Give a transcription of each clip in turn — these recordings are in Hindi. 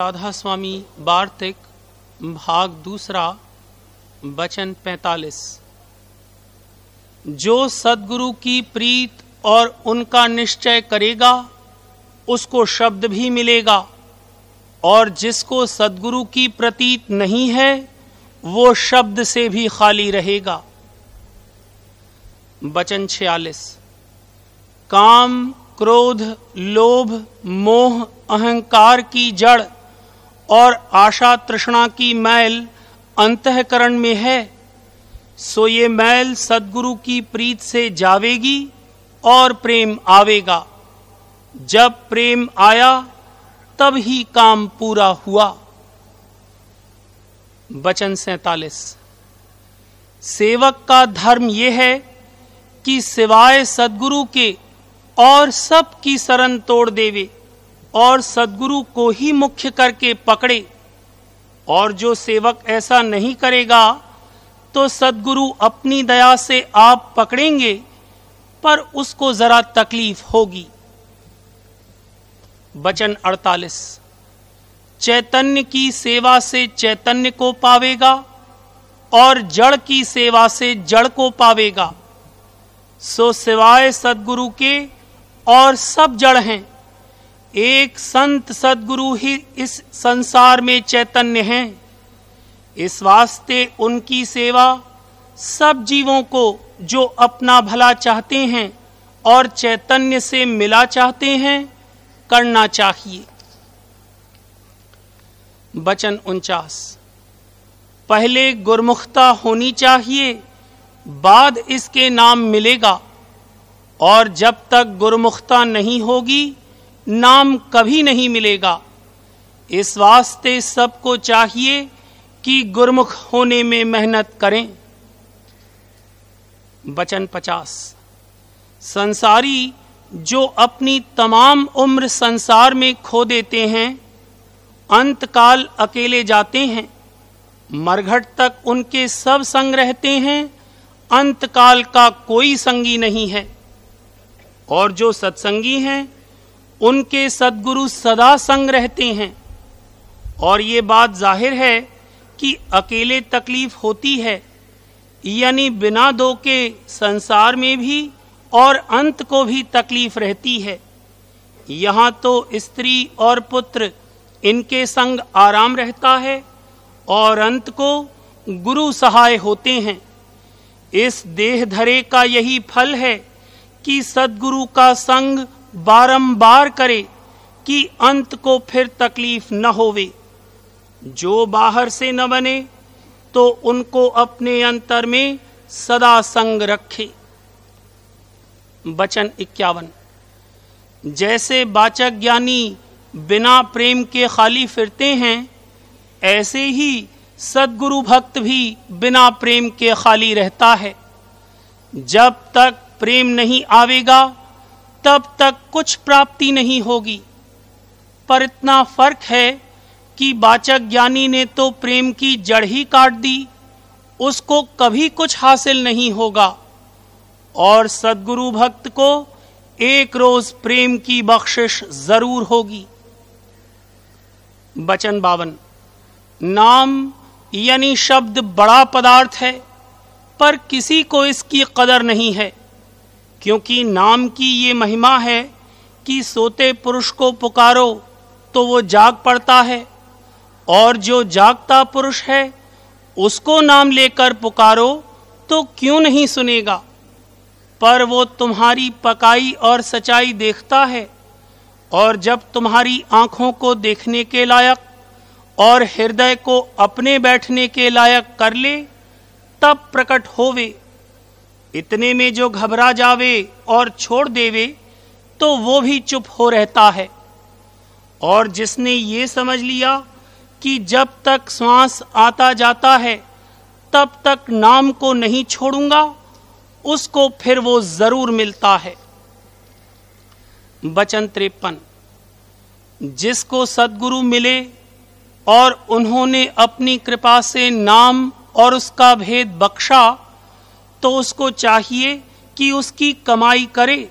राधा स्वामी वार्तिक भाग दूसरा वचन 45। जो सद्गुरु की प्रीत और उनका निश्चय करेगा उसको शब्द भी मिलेगा, और जिसको सद्गुरु की प्रतीत नहीं है वो शब्द से भी खाली रहेगा। वचन 46। काम, क्रोध, लोभ, मोह, अहंकार की जड़ और आशा तृष्णा की मैल अंतःकरण में है, सो ये मैल सद्गुरु की प्रीत से जावेगी और प्रेम आवेगा। जब प्रेम आया तब ही काम पूरा हुआ। वचन 47। सेवक का धर्म यह है कि सिवाय सद्गुरु के और सब की शरण तोड़ देवे और सद्गुरु को ही मुख्य करके पकड़े, और जो सेवक ऐसा नहीं करेगा तो सद्गुरु अपनी दया से आप पकड़ेंगे पर उसको जरा तकलीफ होगी। वचन 48। चैतन्य की सेवा से चैतन्य को पावेगा और जड़ की सेवा से जड़ को पावेगा, सो सिवाय सद्गुरु के और सब जड़ हैं। एक संत सद्गुरु ही इस संसार में चैतन्य हैं। इस वास्ते उनकी सेवा सब जीवों को जो अपना भला चाहते हैं और चैतन्य से मिला चाहते हैं करना चाहिए। वचन 49। पहले गुरमुखता होनी चाहिए, बाद इसके नाम मिलेगा, और जब तक गुरमुखता नहीं होगी नाम कभी नहीं मिलेगा। इस वास्ते सबको चाहिए कि गुरमुख होने में मेहनत करें। वचन 50। संसारी जो अपनी तमाम उम्र संसार में खो देते हैं, अंतकाल अकेले जाते हैं। मरघट तक उनके सब संग रहते हैं, अंतकाल का कोई संगी नहीं है। और जो सत्संगी हैं उनके सद्गुरु सदा संग रहते हैं। और ये बात जाहिर है कि अकेले तकलीफ होती है, यानी बिना दो के संसार में भी और अंत को भी तकलीफ रहती है। यहाँ तो स्त्री और पुत्र इनके संग आराम रहता है और अंत को गुरु सहाय होते हैं। इस देह धरे का यही फल है कि सद्गुरु का संग बारंबार करे कि अंत को फिर तकलीफ न होवे। जो बाहर से न बने तो उनको अपने अंतर में सदा संग रखे। वचन 51। जैसे वाचक ज्ञानी बिना प्रेम के खाली फिरते हैं, ऐसे ही सद्गुरु भक्त भी बिना प्रेम के खाली रहता है। जब तक प्रेम नहीं आवेगा तब तक कुछ प्राप्ति नहीं होगी। पर इतना फर्क है कि वाचक ज्ञानी ने तो प्रेम की जड़ ही काट दी, उसको कभी कुछ हासिल नहीं होगा। और सद्गुरु भक्त को एक रोज प्रेम की बख्शिश जरूर होगी। वचन 52। नाम यानी शब्द बड़ा पदार्थ है, पर किसी को इसकी कदर नहीं है, क्योंकि नाम की ये महिमा है कि सोते पुरुष को पुकारो तो वो जाग पड़ता है, और जो जागता पुरुष है उसको नाम लेकर पुकारो तो क्यों नहीं सुनेगा। पर वो तुम्हारी पकाई और सच्चाई देखता है, और जब तुम्हारी आंखों को देखने के लायक और हृदय को अपने बैठने के लायक कर ले तब प्रकट होवे। इतने में जो घबरा जावे और छोड़ देवे तो वो भी चुप हो रहता है। और जिसने ये समझ लिया कि जब तक श्वास आता जाता है तब तक नाम को नहीं छोड़ूंगा, उसको फिर वो जरूर मिलता है। वचन 53। जिसको सद्गुरु मिले और उन्होंने अपनी कृपा से नाम और उसका भेद बख्शा, तो उसको चाहिए कि उसकी कमाई करे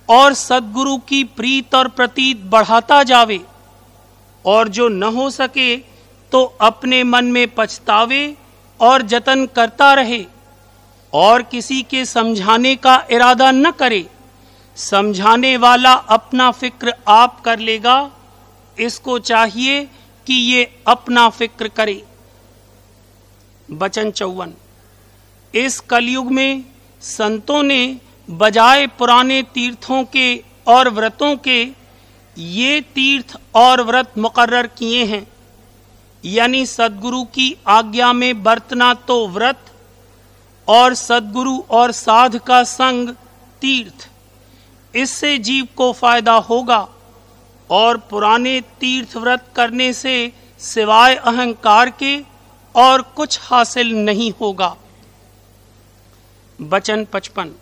और सद्गुरु की प्रीत और प्रतीत बढ़ाता जावे। और जो न हो सके तो अपने मन में पछतावे और जतन करता रहे और किसी के समझाने का इरादा न करे। समझाने वाला अपना फिक्र आप कर लेगा, इसको चाहिए कि ये अपना फिक्र करे। वचन 54। इस कलयुग में संतों ने बजाय पुराने तीर्थों के और व्रतों के ये तीर्थ और व्रत मुकर्रर किए हैं, यानी सद्गुरु की आज्ञा में बरतना तो व्रत और सद्गुरु और साध का संग तीर्थ। इससे जीव को फायदा होगा और पुराने तीर्थ व्रत करने से सिवाय अहंकार के और कुछ हासिल नहीं होगा। वचन 55।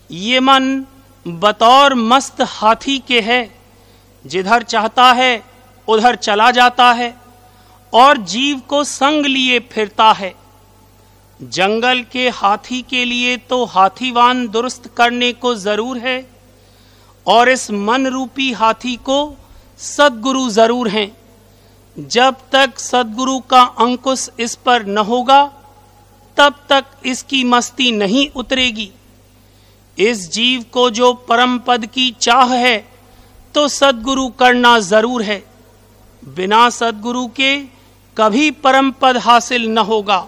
ये मन बतौर मस्त हाथी के है, जिधर चाहता है उधर चला जाता है और जीव को संग लिए फिरता है। जंगल के हाथी के लिए तो हाथीवान दुरुस्त करने को जरूर है और इस मन रूपी हाथी को सद्गुरु जरूर हैं। जब तक सद्गुरु का अंकुश इस पर न होगा तब तक इसकी मस्ती नहीं उतरेगी। इस जीव को जो परम पद की चाह है तो सद्गुरु करना जरूर है। बिना सद्गुरु के कभी परम पद हासिल न होगा।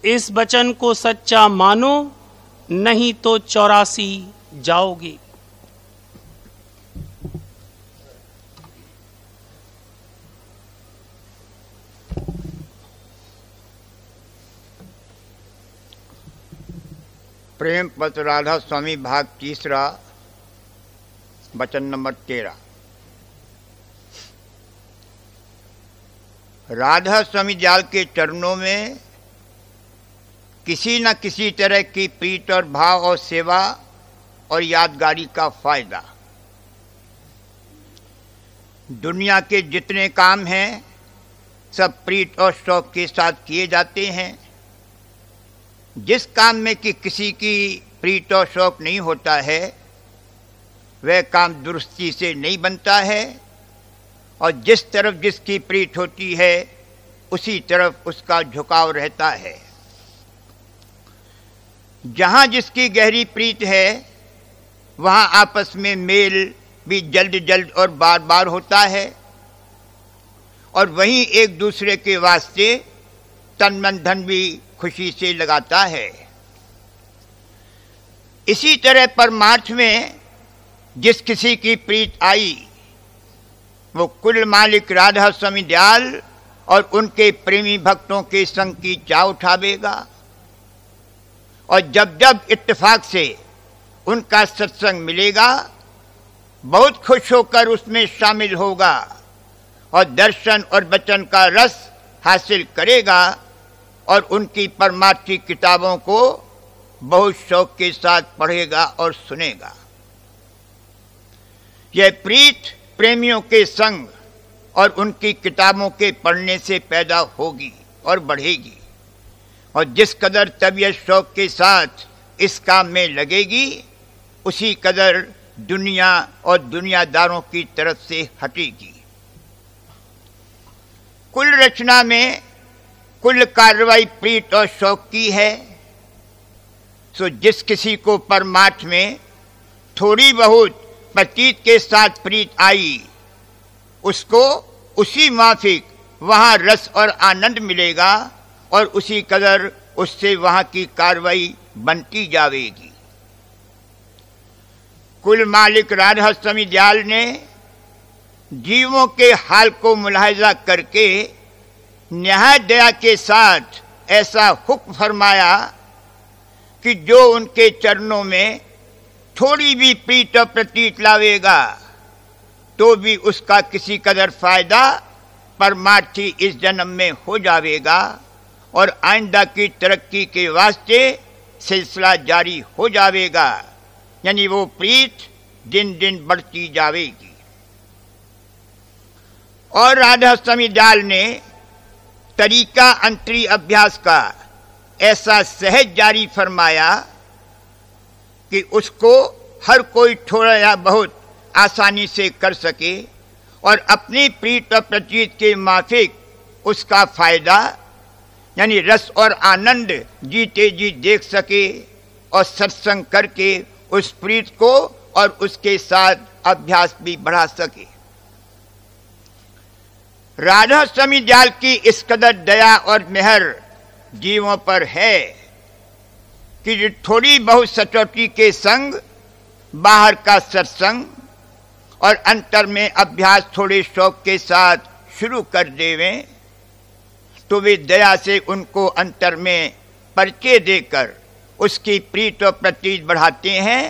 इस वचन को सच्चा मानो, नहीं तो 84 जाओगे। प्रेम पत्र राधा स्वामी भाग 3 वचन नंबर 13। राधा स्वामी जाल के चरणों में किसी न किसी तरह की प्रीत और भाव और सेवा और यादगारी का फायदा। दुनिया के जितने काम हैं सब प्रीत और शौक के साथ किए जाते हैं। जिस काम में कि किसी की प्रीत और शौक नहीं होता है वह काम दुरुस्ती से नहीं बनता है और जिस तरफ जिसकी प्रीत होती है उसी तरफ उसका झुकाव रहता है। जहाँ जिसकी गहरी प्रीत है वहाँ आपस में मेल भी जल्द जल्द और बार बार होता है और वहीं एक दूसरे के वास्ते तन मन धन भी खुशी से लगाता है। इसी तरह परमार्थ में जिस किसी की प्रीत आई वो कुल मालिक राधा स्वामी दयाल और उनके प्रेमी भक्तों के संग की चाह उठावेगा और जब जब इत्तेफाक से उनका सत्संग मिलेगा बहुत खुश होकर उसमें शामिल होगा और दर्शन और वचन का रस हासिल करेगा और उनकी परमार्थ की किताबों को बहुत शौक के साथ पढ़ेगा और सुनेगा। यह प्रीत प्रेमियों के संग और उनकी किताबों के पढ़ने से पैदा होगी और बढ़ेगी और जिस कदर तबीयत शौक के साथ इस काम में लगेगी उसी कदर दुनिया और दुनियादारों की तरफ से हटेगी। कुल रचना में कुल कार्रवाई प्रीत और शौक की है। सो जिस किसी को परमार्थ में थोड़ी बहुत प्रतीत के साथ प्रीत आई उसको उसी माफिक वहाँ रस और आनंद मिलेगा और उसी कदर उससे वहाँ की कार्रवाई बनती जाएगी। कुल मालिक राधा स्वामी दयाल ने जीवों के हाल को मुलाहिजा करके न्याय दया के साथ ऐसा हुक्म फरमाया कि जो उनके चरणों में थोड़ी भी प्रीत और प्रतीत लावेगा तो भी उसका किसी कदर फायदा परमार्थी इस जन्म में हो जाएगा और आइंदा की तरक्की के वास्ते सिलसिला जारी हो जाएगा, यानी वो प्रीत दिन दिन बढ़ती जाएगी। और राधा स्वामी दयाल ने तरीका अंतरी अभ्यास का ऐसा सहज जारी फरमाया कि उसको हर कोई थोड़ा या बहुत आसानी से कर सके और अपनी प्रीत और प्रतीत के माफिक उसका फायदा यानी रस और आनंद जीते जी देख सके और सत्संग करके उस प्रीत को और उसके साथ अभ्यास भी बढ़ा सके। राधा स्वामी दयाल की इस कदर दया और मेहर जीवों पर है कि थोड़ी बहुत सचोटी के संग बाहर का सत्संग और अंतर में अभ्यास थोड़े शौक के साथ शुरू कर देवें तो वे दया से उनको अंतर में परिचय देकर उसकी प्रीत और प्रतीत बढ़ाते हैं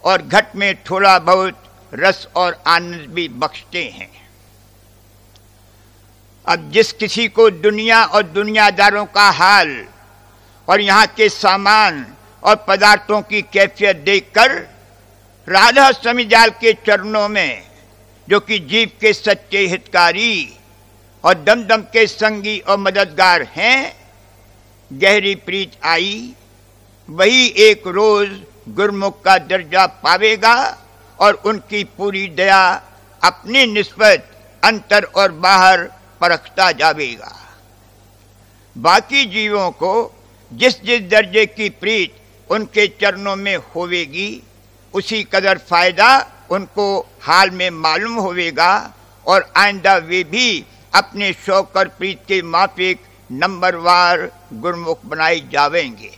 और घट में थोड़ा बहुत रस और आनंद भी बख्शते हैं। अब जिस किसी को दुनिया और दुनियादारों का हाल और यहाँ के सामान और पदार्थों की कैफियत देखकर राधा स्वामी दयाल के चरणों में, जो कि जीव के सच्चे हितकारी और दम दम के संगी और मददगार हैं, गहरी प्रीत आई, वही एक रोज गुरमुख का दर्जा पावेगा और उनकी पूरी दया अपनी निस्बत अंतर और बाहर परखता जावेगा। बाकी जीवों को जिस जिस दर्जे की प्रीत उनके चरणों में होवेगी उसी कदर फायदा उनको हाल में मालूम होवेगा और आइंदा वे भी अपने शौक और प्रीत के माफिक नंबरवार गुरमुख बनाए जावेंगे।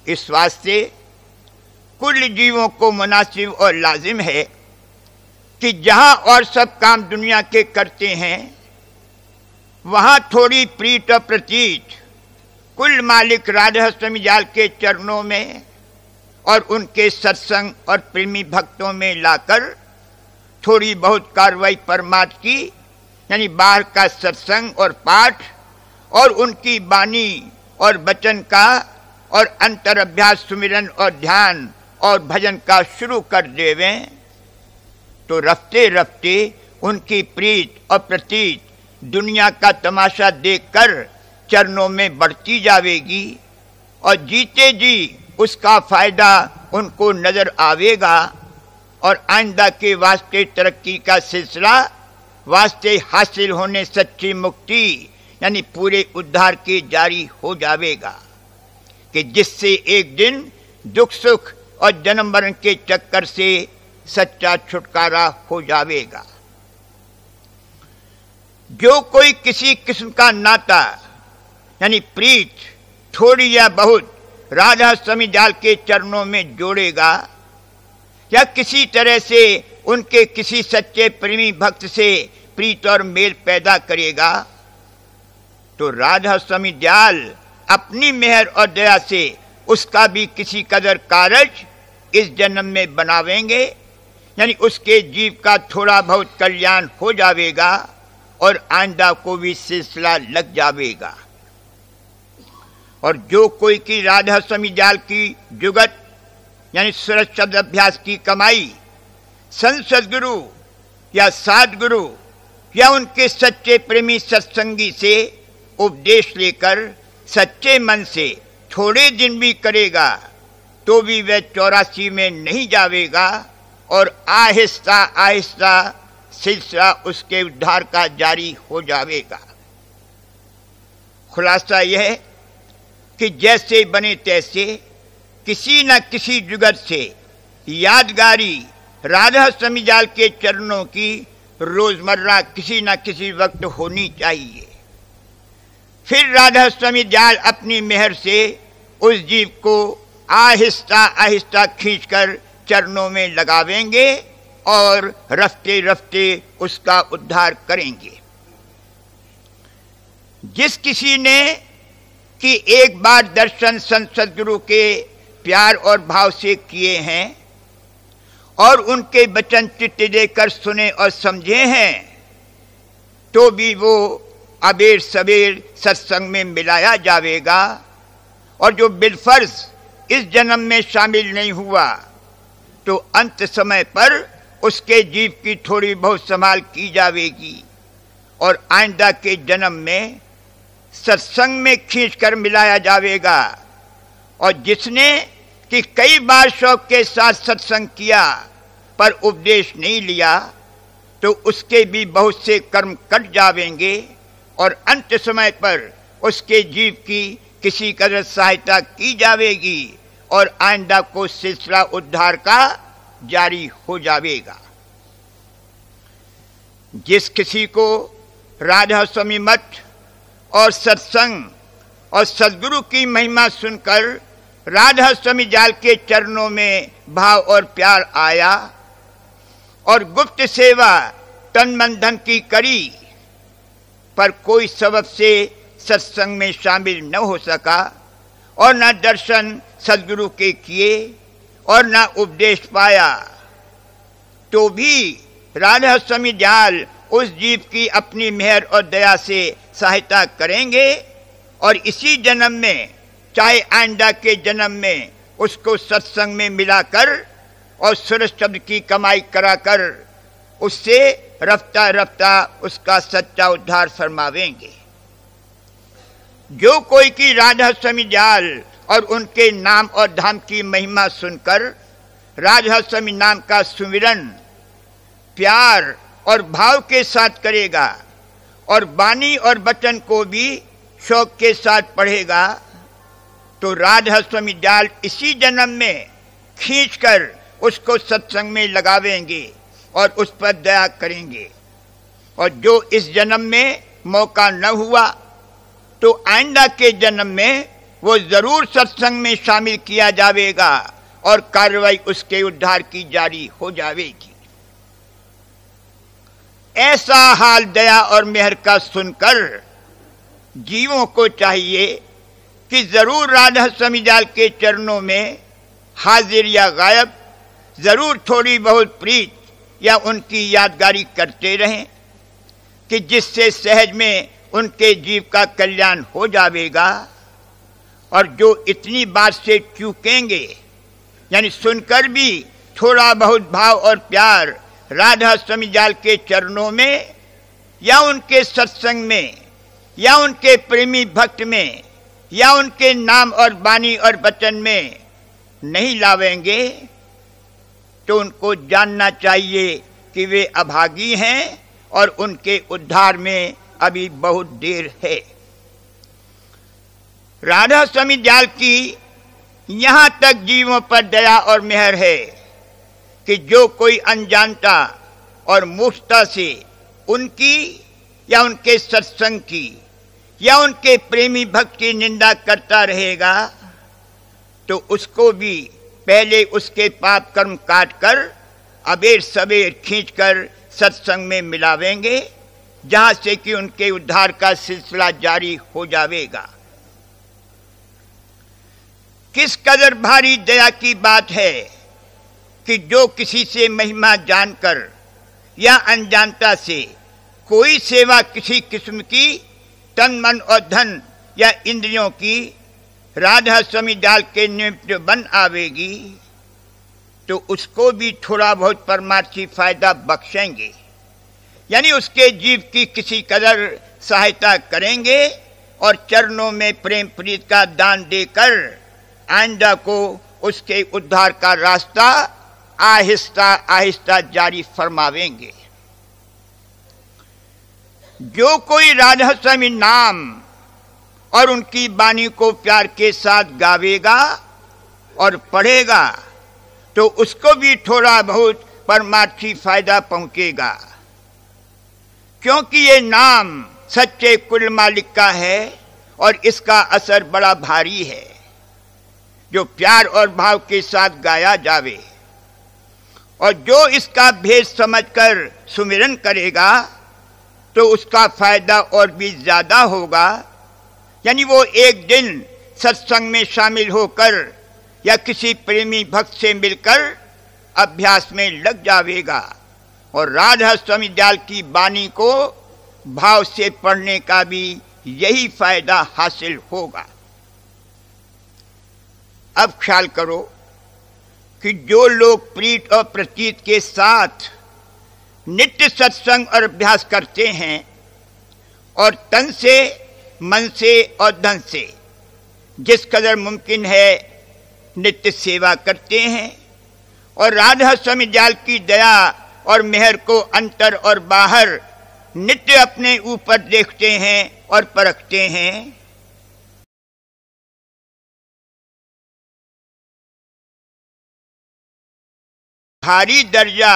इस वास्ते कुल जीवों को मुनासिब और लाजिम है कि जहां और सब काम दुनिया के करते हैं वहां थोड़ी प्रीत और प्रतीत कुल मालिक राधा स्वामी दयाल के चरणों में और उनके सत्संग और प्रेमी भक्तों में लाकर थोड़ी बहुत कार्रवाई परमार्थ की यानी बाहर का सत्संग और पाठ और उनकी वाणी और वचन का और अंतर अभ्यास सुमिरन और ध्यान और भजन का शुरू कर देवें तो रफ्ते रफ्ते उनकी प्रीत और प्रतीत दुनिया का तमाशा देखकर चरणों में बढ़ती जावेगी और जीते जी उसका फायदा उनको नजर आवेगा और आइंदा के वास्ते तरक्की का सिलसिला वास्ते हासिल होने सच्ची मुक्ति यानी पूरे उद्धार के जारी हो जावेगा कि जिससे एक दिन दुख सुख और जन्म मरण के चक्कर से सच्चा छुटकारा हो जावेगा। जो कोई किसी किस्म का नाता यानी प्रीत थोड़ी या बहुत राधा स्वामी दयाल के चरणों में जोड़ेगा या किसी तरह से उनके किसी सच्चे प्रेमी भक्त से प्रीत और मेल पैदा करेगा तो राधा स्वामी दयाल अपनी मेहर और दया से उसका भी किसी कदर कारज इस जन्म में बनावेंगे यानी उसके जीव का थोड़ा बहुत कल्याण हो जावेगा और आइंदा को भी सिलसिला लग जावेगा। और जो कोई की राधा स्वामी दयाल की जुगत यानी सूरज शब्द अभ्यास की कमाई संत सद्गुरु या सद्गुरु या उनके सच्चे प्रेमी सत्संगी से उपदेश लेकर सच्चे मन से थोड़े दिन भी करेगा तो भी वह 84 में नहीं जावेगा और आहिस्ता आहिस्ता सिलसिला उसके उद्धार का जारी हो जावेगा। खुलासा यह कि जैसे बने तैसे किसी न किसी जुगत से यादगारी राधा स्वामी दयाल के चरणों की रोजमर्रा किसी न किसी वक्त होनी चाहिए। फिर राधा स्वामी दयाल अपनी मेहर से उस जीव को आहिस्ता आहिस्ता खींचकर चरणों में लगावेंगे और रफ्ते रफ्ते उसका उद्धार करेंगे। जिस किसी ने कि एक बार दर्शन संत सद्गुरु के प्यार और भाव से किए हैं और उनके वचन चित्त देकर सुने और समझे हैं तो भी वो अबेर सबेर सत्संग में मिलाया जावेगा और जो बिलफर्ज इस जन्म में शामिल नहीं हुआ तो अंत समय पर उसके जीव की थोड़ी बहुत संभाल की जावेगी और आइंदा के जन्म में सत्संग में खींचकर मिलाया जावेगा। और जिसने कि कई बार शौक के साथ सत्संग किया पर उपदेश नहीं लिया तो उसके भी बहुत से कर्म कट जावेंगे और अंत समय पर उसके जीव की किसी कदर सहायता की जावेगी और आइंदा को सिलसिला उद्धार का जारी हो जावेगा। जिस किसी को राधा स्वामी मठ और सत्संग और सद्गुरु की महिमा सुनकर राधा स्वामी जाल के चरणों में भाव और प्यार आया और गुप्त सेवा तन मन धन की करी, पर कोई सबब से सत्संग में शामिल न हो सका और न दर्शन सद्गुरु के किए और न उपदेश पाया, तो भी राधा स्वामी जाल उस जीव की अपनी मेहर और दया से सहायता करेंगे और इसी जन्म में चाहे आइंदा के जन्म में उसको सत्संग में मिलाकर और सूरज शब्द की कमाई कराकर उससे रफ्ता रफ्ता उसका सच्चा उद्धार फरमावेंगे। जो कोई की राधा स्वामी जाल और उनके नाम और धाम की महिमा सुनकर राधा स्वामी नाम का सुमिरन प्यार और भाव के साथ करेगा और वाणी और वचन को भी शौक के साथ पढ़ेगा, तो राधा स्वामी जाल इसी जन्म में खींचकर उसको सत्संग में लगावेंगे और उस पर दया करेंगे। और जो इस जन्म में मौका न हुआ तो आइंदा के जन्म में वो जरूर सत्संग में शामिल किया जाएगा और कार्रवाई उसके उद्धार की जारी हो जाएगी। ऐसा हाल दया और मेहर का सुनकर जीवों को चाहिए कि जरूर राधा स्वामी जाल के चरणों में हाजिर या गायब जरूर थोड़ी बहुत प्रीत या उनकी यादगारी करते रहें कि जिससे सहज में उनके जीव का कल्याण हो जाएगा। और जो इतनी बात से चूकेंगे यानी सुनकर भी थोड़ा बहुत भाव और प्यार राधा स्वामी जाल के चरणों में या उनके सत्संग में या उनके प्रेमी भक्त में या उनके नाम और वाणी और वचन में नहीं लावेंगे, तो उनको जानना चाहिए कि वे अभागी हैं और उनके उद्धार में अभी बहुत देर है। राधा स्वामी जाल की यहां तक जीवों पर दया और मेहर है कि जो कोई अनजानता और मूर्खता से उनकी या उनके सत्संग की या उनके प्रेमी भक्त की निंदा करता रहेगा, तो उसको भी पहले उसके पाप कर्म काट कर अबेर सबेर खींचकर सत्संग में मिलावेंगे, जहां से कि उनके उद्धार का सिलसिला जारी हो जाएगा। किस कदर भारी दया की बात है कि जो किसी से महिमा जानकर या अनजानता से कोई सेवा किसी किस्म की तन मन और धन या इंद्रियों की राधा स्वामी जाल के निमित्त बन आवेगी, तो उसको भी थोड़ा बहुत परमार्थी फायदा बख्शेंगे, यानी उसके जीव की किसी कदर सहायता करेंगे और चरणों में प्रेम प्रीत का दान देकर आइंदा को उसके उद्धार का रास्ता आहिस्ता आहिस्ता जारी फरमावेंगे। जो कोई राधा स्वामी नाम और उनकी वाणी को प्यार के साथ गावेगा और पढ़ेगा, तो उसको भी थोड़ा बहुत परमार्थी फायदा पहुंचेगा, क्योंकि ये नाम सच्चे कुल मालिक का है और इसका असर बड़ा भारी है, जो प्यार और भाव के साथ गाया जावे। और जो इसका भेद समझकर सुमिरन करेगा तो उसका फायदा और भी ज्यादा होगा, यानी वो एक दिन सत्संग में शामिल होकर या किसी प्रेमी भक्त से मिलकर अभ्यास में लग जाएगा और राधा स्वामी जाल की वाणी को भाव से पढ़ने का भी यही फायदा हासिल होगा। अब ख्याल करो कि जो लोग प्रीत और प्रतीत के साथ नित्य सत्संग और अभ्यास करते हैं और तन से मन से और धन से जिस कदर मुमकिन है नित्य सेवा करते हैं और राधा स्वामी दयाल की दया और मेहर को अंतर और बाहर नित्य अपने ऊपर देखते हैं और परखते हैं। भारी दर्जा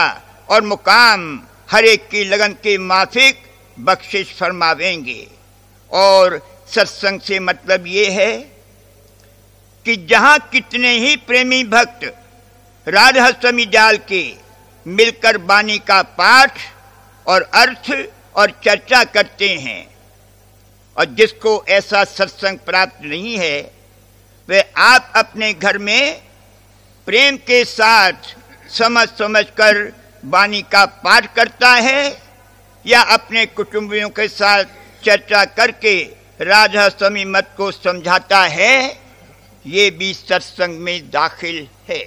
और मुकाम हर एक की लगन के माफिक बख्शिश फरमावेंगे। और सत्संग से मतलब ये है कि जहां कितने ही प्रेमी भक्त राधा स्वामी दयाल के मिलकर वाणी का पाठ और अर्थ और चर्चा करते हैं, और जिसको ऐसा सत्संग प्राप्त नहीं है, वे आप अपने घर में प्रेम के साथ समझ समझ कर वाणी का पाठ करता है या अपने कुटुंबियों के साथ चर्चा करके राधा स्वामी मत को समझाता है, ये भी सत्संग में दाखिल है।